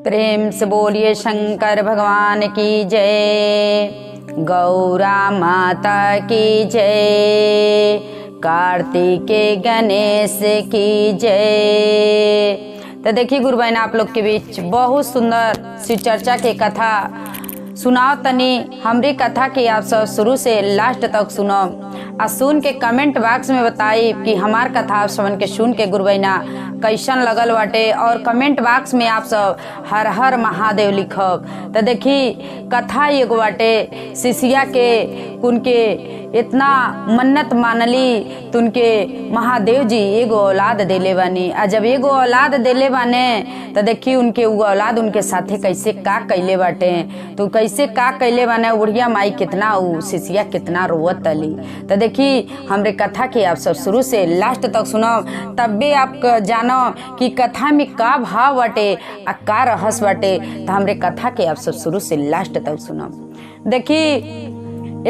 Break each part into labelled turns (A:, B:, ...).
A: प्रेम से बोलिए शंकर भगवान की जय, गौरा माता की जय, कार्तिकेय गणेश की जय। तो देखिए गुरु बहन, आप लोग के बीच बहुत सुंदर शिव चर्चा के कथा सुनाओ तनी। हमरी कथा के आप सब शुरू से लास्ट तक सुनो और सुन के कमेंट बॉक्स में बताई कि हमार कथा आप सबन के सुन के गुरु बहना कैसन लगल बाटे, और कमेंट बॉक्स में आप सब हर हर महादेव लिखब। तो देखी कथा एगो बाटे शिष्या के उनके इतना मन्नत मानली तो उनके महादेव जी एगो औलाद देले बानी। आ जब एगो औलाद देले बाने तो देखी उनके वो औलाद उनके साथे कैसे का कैले बाटे, तो कैसे का कैले बाने बुढ़िया माई कितना उ शिष्या कितना रोवत तली। तो देखी हमरे कथा के आप सब शुरू से लास्ट तक सुनो, तबे आप जानो कि कथा में का भाव बाटे आ का रहस्य बाटे। तो हमरे कथा के आप सब शुरू से लास्ट तक सुनो। देखी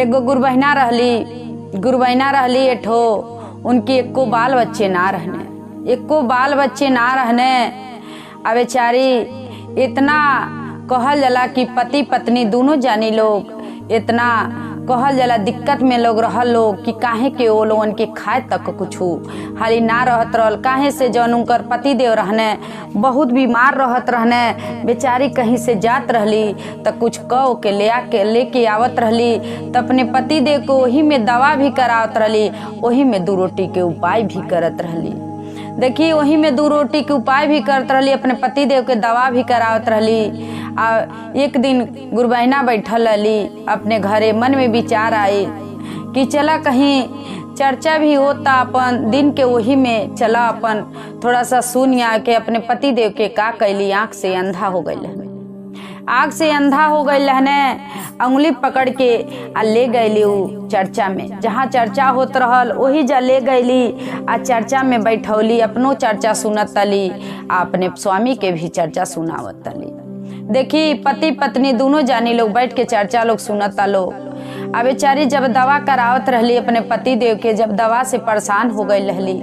A: एगो गुरु बहना रहली एठो, उनकी एको बाल बच्चे ना रहने। अब बेचारी इतना कहल जाला कि पति पत्नी दोनों जानी लोग इतना कहल जाला दिक्कत में लोग रहल लोग कि काहे के वो लोगन के खाए तक कुछ हाली ना रहत रहल। काहे से जौन उनकर पति देव रहने बहुत बीमार रहत रहने, बेचारी कहीं से जात रहली तो कुछ कह के लेके आवत रहली, तो अपने पति देव को वही में दवा भी करावत रहली, वही में 2 रोटी के उपाय भी करत रहली। देखिए वही में 2 रोटी के उपाय भी करत रहली, अपने पति देव के दवा भी करावत रहली। आ एक दिन गुरु बहना बैठल रहली अपने घरे, मन में विचार आए कि चला कहीं चर्चा भी होता अपन दिन के, वही में चला अपन थोड़ा सा सुन आ के अपने पति देव के का कैली। आँख से अंधा हो गई रहने, अंगुली पकड़ के आ ले गईली उ चर्चा में, जहाँ चर्चा होत रहल वही जा ले गईली आ चर्चा में बैठौली, अपनो चर्चा सुनत तली आ अपने स्वामी के भी चर्चा सुनावत तली। देखी पति पत्नी दोनों जानी लोग बैठ के चर्चा लोग सुनत लो। अब बेचारी जब दवा करावत रहली अपने पति देव के, जब दवा से परेशान हो गई रहली,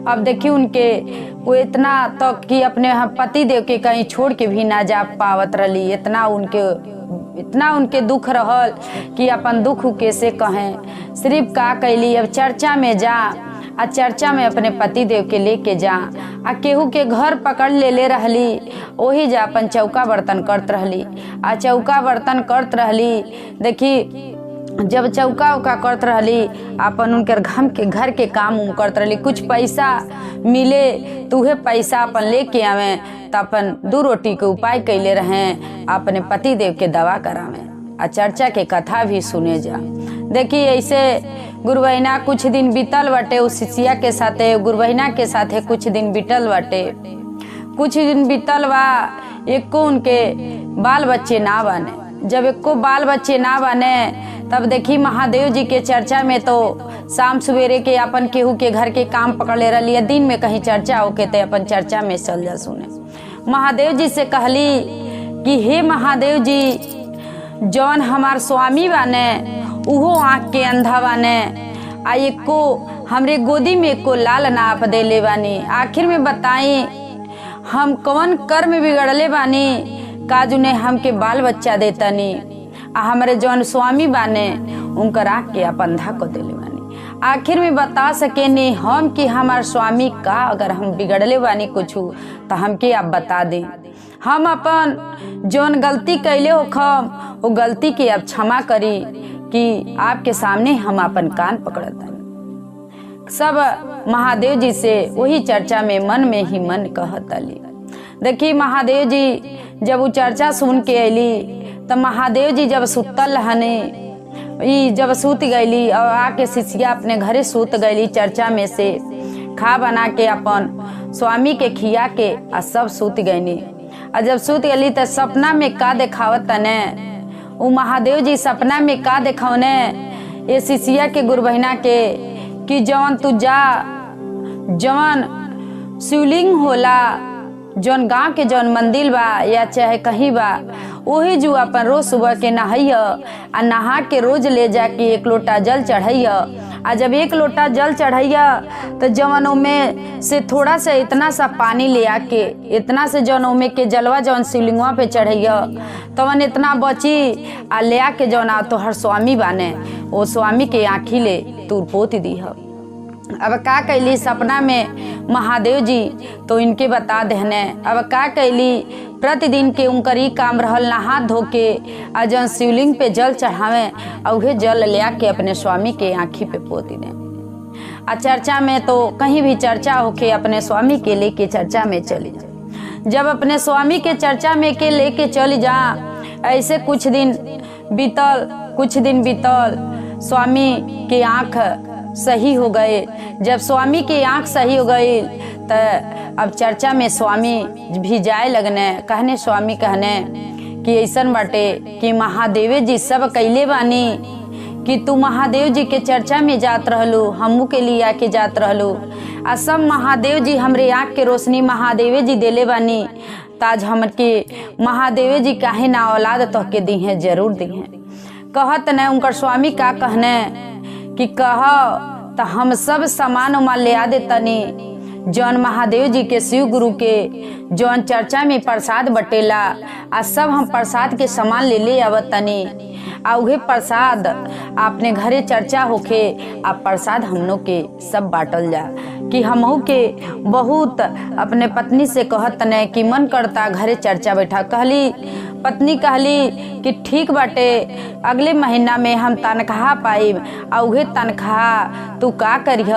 A: अब देखी उनके वो इतना तक कि अपने पति देव के कहीं छोड़ के भी ना जा पावत रहली। इतना उनके दुख रहल कि अपन दुख कैसे कहें। सिर्फ का कैली, अब चर्चा में जा आ चर्चा में अपने पति देव के लेके जा आ केहू के घर पकड़ ले रहली, वही जा अपन चौका बर्तन करत रहली। आ चौका बर्तन करत रहली, देखी जब चौका उका करत रहली अपन उनके घर के काम करत रहली। कुछ पैसा मिले तो उहे पैसा अपन लेके आवे, तो अपन 2 रोटी के उपाय कैले रहें, अपने पति देव के दवा करावे आ चर्चा के कथा भी सुने जा। देखिए ऐसे गुरु बहना कुछ दिन बीतल बाटे, उस शिष्या के साथे गुरु बहना के साथे कुछ दिन बीतल बा। एको उनके बाल बच्चे ना बने। जब एको बाल बच्चे ना बने तब देखी महादेव जी के चर्चा में तो शाम सवेरे के अपन केहू के घर के काम पकड़ ले रही, दिन में कहीं चर्चा होके ते अपन चर्चा में चल जा सुने। महादेव जी से कहली कि हे महादेव जी, जौन हमार स्वामी बाने उहो आँख के अंधा बाने, आ एको हमरे गोदी में एको लाल नाप देले बानी। आखिर में बताई हम कौन कर्म बिगड़ले बानी काजू ने हमके बाल बच्चा देतनी, आ हमारे जौन स्वामी बाने उनकर आँख के आप अंधा को देले बानी। आखिर में बता सके नहीं हम कि हमार स्वामी का अगर हम बिगड़ले बानी कुछ तो हमके आप बता दें। हम अपन जौन गलती कैले होखम वो गलती के आप क्षमा करी कि आपके सामने हम अपन कान पकड़ता। सब महादेव जी से वही चर्चा में मन में ही मन कहतली। देखी महादेव जी जब वो चर्चा सुन के अली तो महादेव जी जब सुतल रहने, जब सूत गईली और आके शिष्या अपने घरे सूत गईली, चर्चा में से खा बना के अपन स्वामी के खिया के आ सब सूत गईनी। और जब सूत गईली तो सपना में का देखावत तने, वो महादेव जी सपना में का देखौने ये शिष्या के गुरु बहना के कि जवन तू जा, जवन शिवलिंग होला, जौन गांव के जौन मंदिर बा या चाहे कहीं बा, वही जो अपन रोज सुबह के नहाइय आ नहा के रोज ले जाके 1 लोटा जल चढ़ैय आ जब 1 लोटा जल चढ़ैया तो जवन में से थोड़ा सा इतना सा पानी ले आके इतना से जवन में के जलवा जवन शिवलिंगवा पे चढ़ैया तवन इतना बची आ ले आके जवन आ तो हर स्वामी बाने वो स्वामी के आँखी ले तूर पोत दी है। अब का कैली सपना में महादेव जी तो इनके बता देने। अब का कैली प्रतिदिन के उनकर ही काम रहल नहा धो के आ जौन शिवलिंग पे जल चढ़ावे और उहे जल ले आके अपने स्वामी के आँखी पे पोती दे। आ चर्चा में तो कहीं भी चर्चा होके अपने स्वामी के लेके चर्चा में चली जा। जब अपने स्वामी के चर्चा में के लेके चली जा ऐसे कुछ दिन बीतल स्वामी के आँख सही हो गए। जब स्वामी की आँख सही हो गई तो अब चर्चा में स्वामी भी जाए लगने। कहने स्वामी कहने कि ऐसन बाटे कि महादेव जी सब कैले बानी कि तू महादेव जी के चर्चा में जात रहलू हमू के लिए आके जात रहलू आ सब महादेव जी हमरे आँख के रोशनी महादेव जी देले बानी ताज हमर के महादेव जी काहे ना औलाद तो के दी हैं जरूर दी हैं। कहत न उनकर स्वामी का कहने कि कह तो हम सब सामान उमान ले आ दे तनी जौन महादेव जी के शिव गुरु के जौन चर्चा में प्रसाद बटेला आ सब हम प्रसाद के सामान ले आवत तनी आ उहे प्रसाद अपने घरे चर्चा होके आ प्रसाद हमनों के सब बाटल जा कि हमहू के बहुत अपने पत्नी से कहत न कि मन करता घरे चर्चा बैठा। कहली पत्नी कहली कि ठीक बाटे अगले महीना में हम तनख्वाह पाइब आ उहे तनख्वाह तू का करिह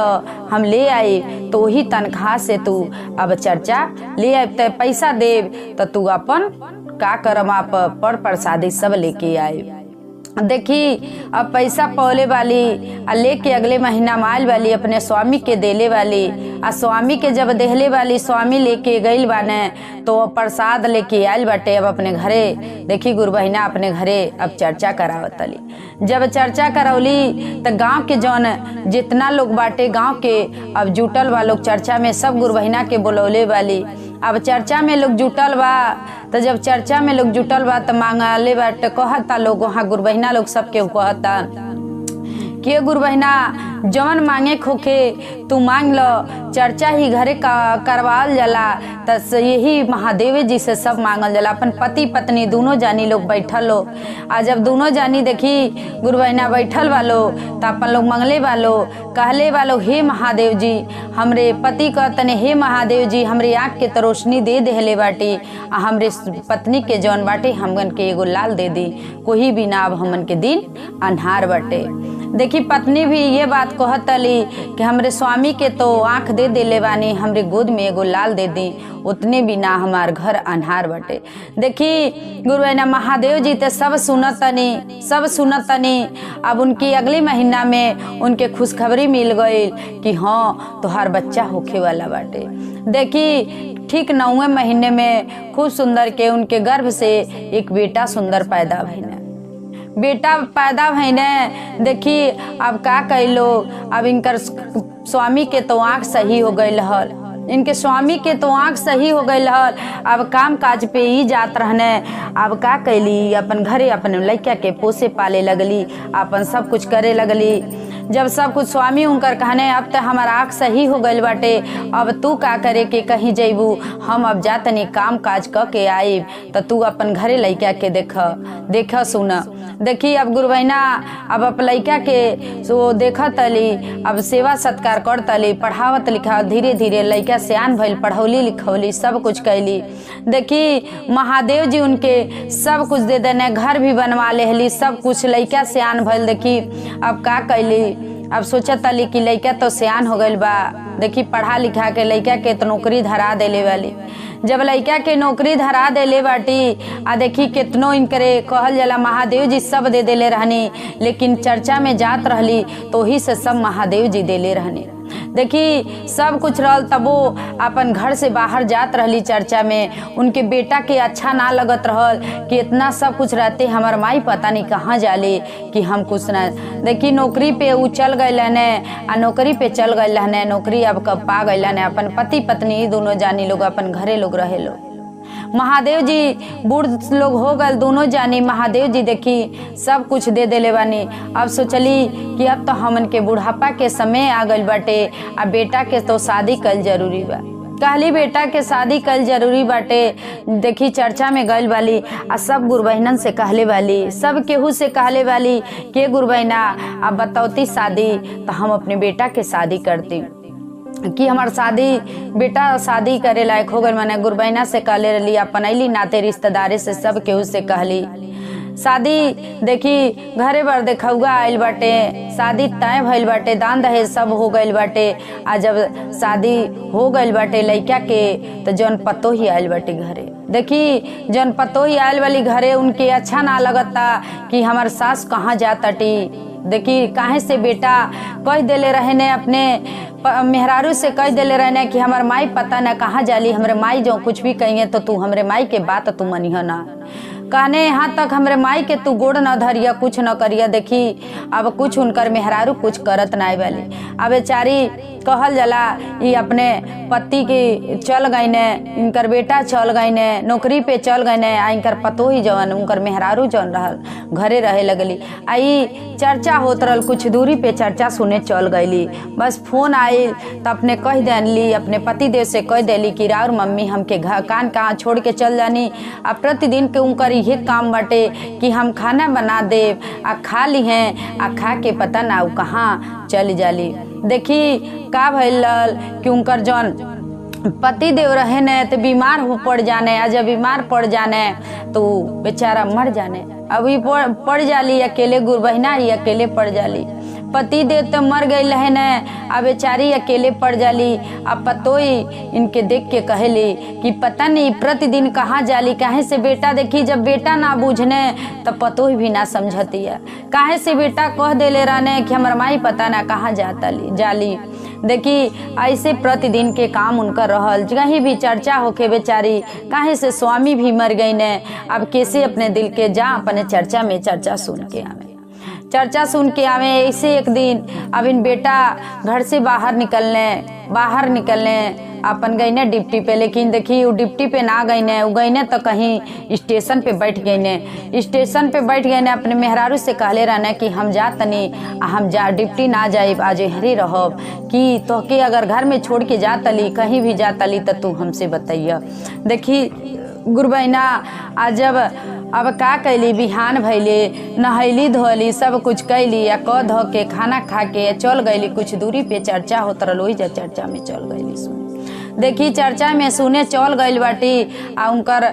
A: हम ले आई तो वही तनख्वाह से तू अब चर्चा ले आए तो पैसा देव तो तू अपन का करम आप पर प्रसादी सब लेके आए। देखी अब पैसा पौले वाली आ लेके अगले महीना माल वाली अपने स्वामी के देले वाली आ स्वामी के जब देहले वाली स्वामी लेके गईल बाने तो प्रसाद लेके आयल बाटे। अब अपने घरे देखी गुरु बहिना अपने घरे अब चर्चा करावतली। जब चर्चा करौली तो गांव के जौन जितना लोग बाटे गांव के अब जुटल बा लोग चर्चा में सब गुरु बहिना के बुलौले वाली। अब चर्चा में लोग जुटल बा तो जब चर्चा में लोग जुटल बा तो मांगले बाटे कहता लोग वहाँ गुरु बहिना लोग सबके कहता कि गुरु बहिना जवन मांगे खोखे तू मांग लो। चर्चा ही घरे करवाल जाला तो यही महादेव जी से सब मांगल जाला। अपन पति पत्नी दोनों जानी लोग बैठल लो आ जब दोनों जानी देखी गुरु बहिना बैठल वालो तो अपन लोग मंगले वालो कहले वालो हे महादेव जी हमरे पति कहतने हे महादेव जी हमरे आँख के तो रोशनी दे देहले बाटी आ हमरे पत्नी के जौन बाटे हमन के एगो लाल दे दी कोई भी ना अब हमन के दिन अन्हार बाटे। देखी पत्नी भी ये बात कहतली कि हमरे स्वामी के तो आँख दे देले बानी हमरे गोद में एगो लाल दे दी उतने भी ना हमार घर अन्हार बटे। देखी गुरु बहिना महादेव जी ते सब सुनतनी। अब उनकी अगले महीना में उनके खुशखबरी मिल गई कि हाँ तोहार बच्चा होखे वाला बाटे। देखी ठीक 9वें महीने में खूब सुंदर के उनके गर्भ से एक बेटा सुंदर पैदा भइने। देखी अब का कैलो अब इनकर स्वामी के तो आँख सही हो गई हल इनके स्वामी के तो आँख सही हो गई हल। अब काम काज पे ही जात रहने। अब का कैली अपन घरे अपन लड़का के पोसे पाले लगली अपन सब कुछ करे लगली। जब सब कुछ स्वामी उनकर कहने अब तो हमारा आँख सही हो गई बाटे अब तू का करे के कहीं जैबू हम अब जातनी काम काज क के आईब तो तू अपन घरे लड़का के देख सुन। देखी अब गुरु बहिना अब लड़का के सो देखत तली अब सेवा सत्कार कर तली पढ़ावत लिखा धीरे धीरे लड़का सियान भइल पढ़ौली लिखौली सब कुछ कैली। देखी महादेव जी उनके सब कुछ दे देने घर भी बनवा लेहली सब कुछ लड़का सियान भइल। देखी अब का कैली अब सोचत तली कि लड़का तो सियान हो गइल बा। देखी पढ़ा लिखा के लड़का के तो नौकरी धरा देले वाली। जब लड़का के नौकरी धरा देले बाटी आ देखी कितनो इनकरे कहल जाला महादेव जी सब दे देले रहनी लेकिन चर्चा में जात रहली तो ही से सब महादेव जी देले रहनी। देखी सब कुछ रहल तबो अपन घर से बाहर जात रहली चर्चा में। उनके बेटा के अच्छा ना लगत रहल कि इतना सब कुछ रहते हमार माई पता नहीं कहाँ जाले कि हम कुछ ना। देखी नौकरी पे उ चल गए आ नौकरी पे चल गए नौकरी अब कब पा गए अपन पति पत्नी दोनों जानी लोग अपन घरे लोग रहे लोग। महादेव जी बूढ़ लोग हो गए दोनों जानी। महादेव जी देखी सब कुछ दे देले बानी। अब सोचली कि अब तो हमन के बुढ़ापा के समय आ गइल बाटे, अब बेटा के तो शादी कल जरूरी बा। कहली बेटा के शादी कल जरूरी बाटे। देखी चर्चा में गइल वाली आ सब गुरबहिनन से कहले वाली, सब केहू से कहले वाली के गुरबहिना अब बतौती शादी तो हम अपने बेटा के शादी करती कि हमार शादी बेटा शादी करे लायक हो गए। मैंने गुरबहिना से कहले रही, अपन अली नाते रिश्तेदारे से सब केहू से कहली शादी। देखी घरे बर देखौगा आइल बाटे, शादी तय भइल बाटे, दान दहेज सब हो गइल बाटे। आ जब शादी हो गइल बाटे लइका के तो जौन पतो ही आइल बाटे घरे। देखी जौन पतो ही आइल वाली घरे उनके अच्छा ना लगता कि हमार सास कहाँ जातटी। देखी काहे से बेटा कह देले रहे ने अपने मेहरारू से कह देले रहने कि हमार माई पता न कहाँ जाली, हमरे माई जो कुछ भी कहिए तो तू हमरे माई के बात तू मनिह ना। कहने यहाँ तक हमरे माई के तू गोड़ न धरिया, कुछ न करिया। देखी अब कुछ उनकर मेहरारू कुछ करत नाई वाली। अब बेचारी कहल जला ये अपने पति की चल गई ने, इनकर बेटा चल गई ने, नौकरी पे चल गई ने, आ इनकर पतो ही जवन उनकर मेहरारू जौन रहल घरे रहे लगली। आई चर्चा होत रहल, कुछ दूरी पे चर्चा सुने चल गईली। बस फोन आइल तो अपने कह देली, अपने पति देव से कह देली कि राउर मम्मी हमके कान कहाँ छोड़ के चल जानी। अब प्रतिदिन के उनकर ये काम बाटे कि हम खाना बना देव आ खा ली हैं, आ खा के पता ना कहाँ चली जाली। देखी का भइल कि उनकर जौन पति देव रहे ने तो बीमार हो पड़ जाने, आ जब बीमार पड़ जाने तो बेचारा मर जाने। अभी पड़ जाली अकेले, गुरबहिना ही अकेले पड़ जाली। पति देव तो मर गई रहे ने, अब बेचारी अकेले पड़ जाली। अब पतोई इनके देख के कहली कि पता नहीं प्रतिदिन कहाँ जाली, काहे से बेटा। देखी जब बेटा ना बूझने तब पतोई भी ना समझती है, काहे से बेटा कह देले रहने कि हमार माई पता ना कहाँ जाली। देखी ऐसे प्रतिदिन के काम उनका रहल, कहीं भी चर्चा होके बेचारी काहे से स्वामी भी मर गई ने। अब कैसे अपने दिल के जा अपने चर्चा में चर्चा सुन के आवे, चर्चा सुन के आवे। ऐसे एक दिन अब इन बेटा घर से बाहर निकलने अपन गई ने डिप्टी पे, लेकिन देखी वो डिप्टी पे ना गई ने, वो गई ने तो कहीं स्टेशन पे बैठ गई ने। स्टेशन पे बैठ गई ने, अपने मेहरारू से कहले रहने कि हम जा तनी, हम जा डिप्टी ना जाए आज हरी रहब कि तो के अगर घर में छोड़ के जा तली कहीं भी जा तली तो तू हमसे बताइए। देखी गुरबहिना आज जब अब का कैली, बिहान भैले नहैली धोली सब कुछ कैली, या क धो के खाना खा के चल गईली। कुछ दूरी पे चर्चा होत रहल, वही चर्चा में चल गईली सुने। देखी चर्चा में सुने चल गईल बाटी। आ उनकर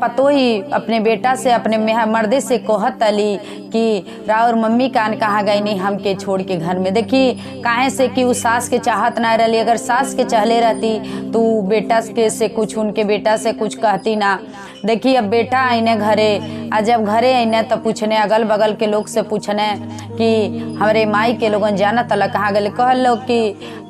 A: पतो ही अपने बेटा से अपने मर्दे से कहत अली कि राउर मम्मी कान कहाँ गई नहीं हमके छोड़ के घर में। देखी काहे से कि उस सास के चाहत ना रही, अगर सास के चाहले रहती तो बेटा के से कुछ उनके बेटा से कुछ कहती ना। देखी अब बेटा आईने घरे, आ जब घरे आईने तो पूछने अगल बगल के लोग से पूछने कि हमारे माई के लोगन जाना तला कहाँ गए। कहल लोग कि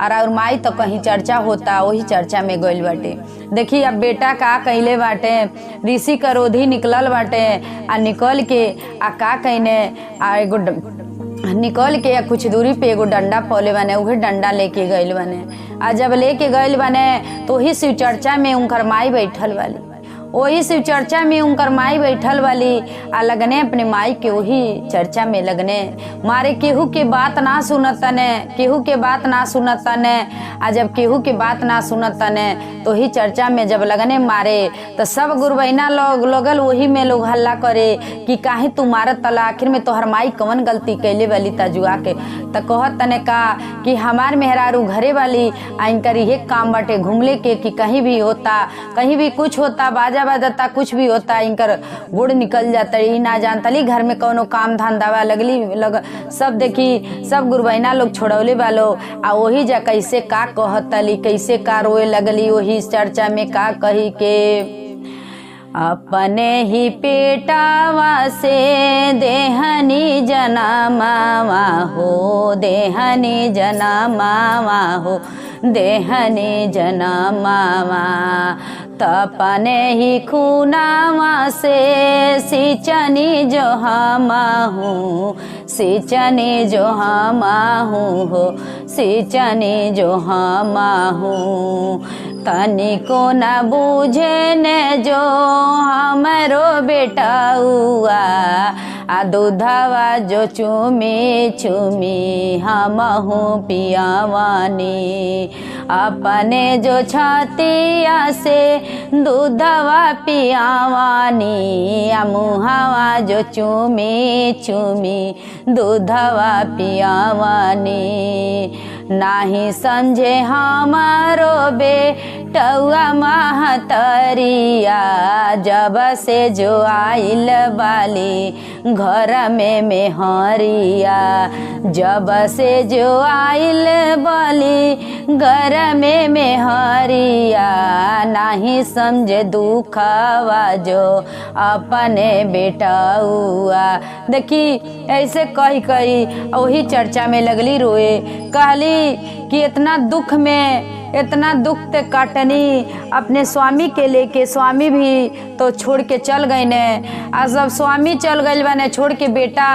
A: और माई तो कहीं चर्चा होता, वही चर्चा में गइल बाटे। देखी अब बेटा का कहले बाटे, ऋषि करोधी निकलल बाटे। आ निकल के आ का कहने आ एगो निकल के कुछ दूरी पे एगो डंडा पौले बने, उहे डंडा लेके गइल बने। आ जब लेके गइल बने तो ही शिव चर्चा में उनकर माई बैठल वाली, वही शिव चर्चा में उनकर माई बैठल वाली। आ लगने अपने माई के वही चर्चा में लगने मारे, केहू के बात ना सुनतने, केहू के बात ना सुनतने। आ जब केहू के बात ना सुनतने तो ही चर्चा में जब लगने मारे तो सब गुरबहिना लगल वही में लोग हल्ला करे कि काहे तू मारत तला, आखिर में तोहर माई कवन गलती कैले वाली तजुआ के। तो कहत तने का कि हमार मेहरारू घरे वाली आ इनकर ये काम बाटे घूमले के कि कहीं भी होता, कहीं भी कुछ होता, बाजा बजाता कुछ भी होता, इनकर गुड़ निकल जाता, ही ना जानता ली घर में कौनो काम धंधावा लगली सब। देखी सब गुरबहिना लोग छोड़ौले वालो। आ वही जा कैसे का कहतली, कैसे का रोए लगली, वही चर्चा में का कही के अपने ही पेटावा से देहनी जनमावा हो, देहनी जनमावा हो, देहनी जनमावा। तपने ही खूनावा से सिंचनी जो हम हूँ, सिंचनी जो हम हूँ हो, सिंचनी जो हम हूँ। तनिको न बूझे ने जो हमरो बेटा हुआ आ दूधवा जो चूमी चूमी हमहू पियावानी अपने जो छतिया से दूधवा पियावानी आ मुहावा जो चूमी चूमी दूधवा पियावानी नाही समझे हमारो बेटौआ महतरिया जब से जो आइल बाली घर में मेहरिया जब से जो आइल बाली घर में मेहरिया नहीं समझे दुखवा जो अपने बेटौआ। देखी ऐसे कही कही वही चर्चा में लगली रोए, कहली कि इतना दुख ते काटनी अपने स्वामी के लेके, स्वामी भी तो छोड़ के चल गए ने। आज जब स्वामी चल गए बाने छोड़ के बेटा,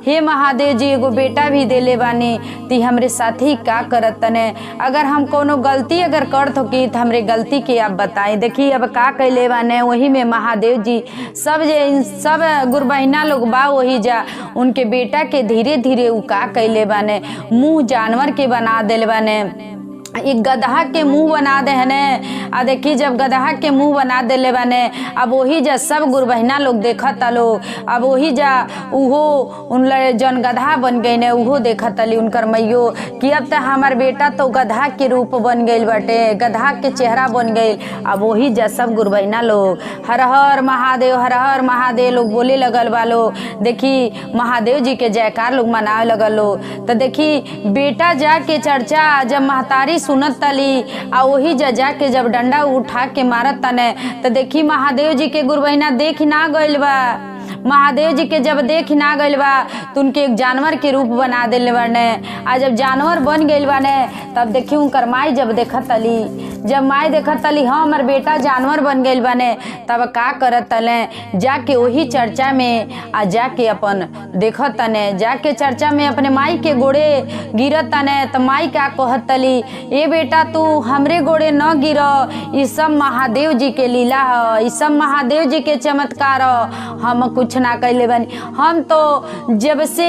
A: हे महादेव जी एगो बेटा भी देले बानी ती हमरे साथी का करत तने। अगर हम कोनो गलती अगर करत हो की तो हमरे गलती के आप बताई। देखी अब का कैले बाने, वही में महादेव जी सब गुरु बहिना लोग बा वही जा उनके बेटा के धीरे धीरे उ का कैले बाने, मुंह जानवर के बना देले बाने, एक गधा के मुंह बना दे हने। आ देखी जब गधा के मुंह बना देले बाने अब वही जा सब गुरु बहिना लोग देखत लो, अब वही जा उहो उन जन गधा बन गई ने उहो देखत ली उनकर मैयो कि अब तक हमार बेटा तो गधा के रूप बन गई बाटे, गधा के चेहरा बन गई। अब वही जा सब गुरु बहिना लोग हर हर महादेव लोग बोले लगल वालो। देखी महादेव जी के जयकार लोग मनावे लगल लो। तो देखी बेटा जाके चर्चा जब महतारी सुनत तली आ वही जा के जब डंडा उठा के मारत तने तो देखी महादेव जी के गुरु बहिना देख ना गइल बा। महादेव जी के जब देख ना गइल बा तो उनके एक जानवर के रूप बना देले बाने। आ जब जानवर बन गइल बाने तब देखी उनकर माई जब देखत तली, जब माई देखत तली हाँ हमार बेटा जानवर बन गइल बाने, तब का करत तले जाके वही चर्चा में आ जाके अपन देखत तने, जाके चर्चा में अपने माई के गोड़े गिरत तने। तो माई का कहत तली ए बेटा तू हमरे गोड़े न गिर, ई सब महादेव जी के लीला है, ई सब महादेव जी के चमत्कार है, हम कुछ ना कैले बनी। हम तो जब से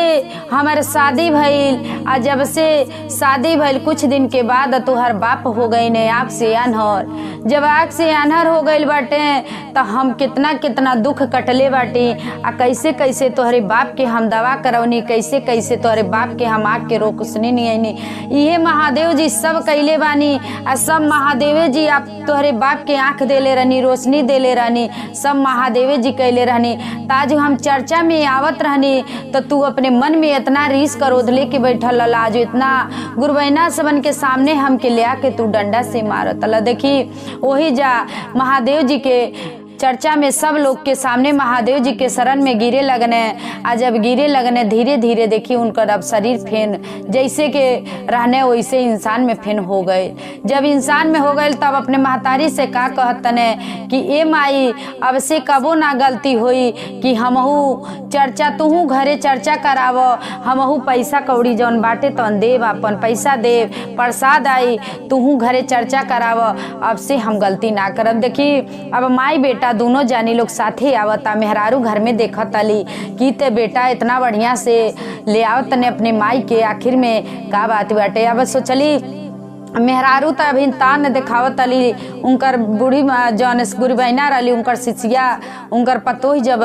A: हमारे शादी भइल आ जब से शादी भइल कुछ दिन के बाद तुहर बाप हो गई ने आँख से अनहर। जब आँख से अनहर हो गइल बाटे तो हम कितना दुख कटले बाटी आ कैसे कैसे तोहरे बाप के हम दवा करौनी, कैसे कैसे तोहरे बाप के हम आँख के रोशनी नहीं आईनी। ये महादेव जी सब कैले बानी आ सब महादेव जी आप तोहरे बाप के आँख देले रहनी, रोशनी देले रहनी, सब महादेव जी कैले रहनी। ताज हम चर्चा में आवत रहनी तो तू अपने मन में इतना रीस क्रोध लेके बैठल ला, आज इतना गुरु बहिना सबन के सामने हमके ले आके तू डंडा से मारत ला। देखी वही जा महादेव जी के चर्चा में सब लोग के सामने महादेव जी के शरण में गिरे लगने। आ जब गिरे लगने धीरे धीरे देखी उनकर अब शरीर फेन जैसे के रहने वैसे इंसान में फेन हो गए। जब इंसान में हो गए तब अपने महतारी से का कहतने कि ए माई अब से कबो ना गलती हुई कि हमहू चर्चा तुहू घरे चर्चा कराव, हमहू पैसा कौड़ी जौन बाटे तौन देव, अपन पैसा देव, प्रसाद आई, तुहू घरे चर्चा कराव, अब से हम गलती ना करब। देखी अब माई बेटा दोनों जानी लोग साथे आवता, मेहरारू घर में देखत अली कि ते बेटा इतना बढ़िया से ले आवत ने अपने माई के, आखिर में का बात बाटे। अब सोचली मेहरारू तो अभी तान देखावत अली, उनकर बूढ़ी जौन गुरु बहिना रही उनकर शिष्या उनकर पतोही जब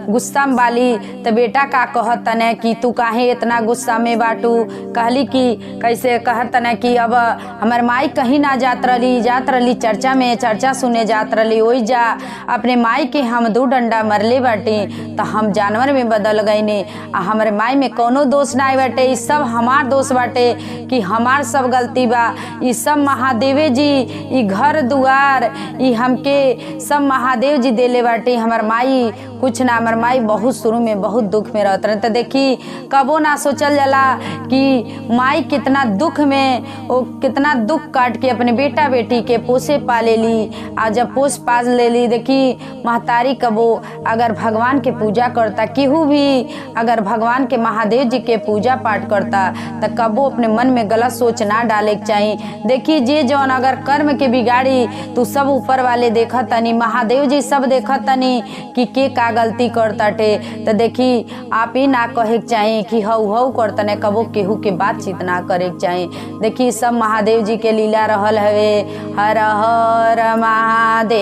A: गुस्सा में बाली तो बेटा का कहत तने कि तू काहे इतना गुस्सा में बाटू। कहली कि कैसे कहत तने कि अब हमार माई कहीं ना जात रही चर्चा में, चर्चा सुने जात रही, वही जा अपने माई के हम 2 डंडा मरले बाटी तो हम जानवर में बदल गई ने। हमारे माई में कोनो दोष ना बाटे, ई सब हमार दोष बाटे कि हमार सब गलती बा। ई सब महादेवे जी ई घर दुआर ई हमके सब महादेव जी देले बाटे, हमार माई कुछ ना। हमर माई बहुत शुरू में बहुत दुख में रहत रहे। तो देखी कबो ना सोचल जाला कि माई कितना दुख में, वो कितना दुख काट के अपने बेटा बेटी के पोसे पाले ली। आ जब पोस पाल ले ली, देखी महतारी कबो अगर भगवान के पूजा करता, केहू भी अगर भगवान के महादेव जी के पूजा पाठ करता, तो कबो अपने मन में गलत सोच ना डाले के चाहिए। देखी जे जौन अगर कर्म के बिगाड़ी तो सब ऊपर वाले देखत तनी, महादेव जी सब देखत तनी कि के का गलती करताटे। तो देखी आप ही ना कहे के चाहिए कि हऊ हऊ करतने, कबो केहू के बातचीत ना करे के चाहिए। देखी सब महादेव जी के लीला रहल हवे। हर हर महादेव।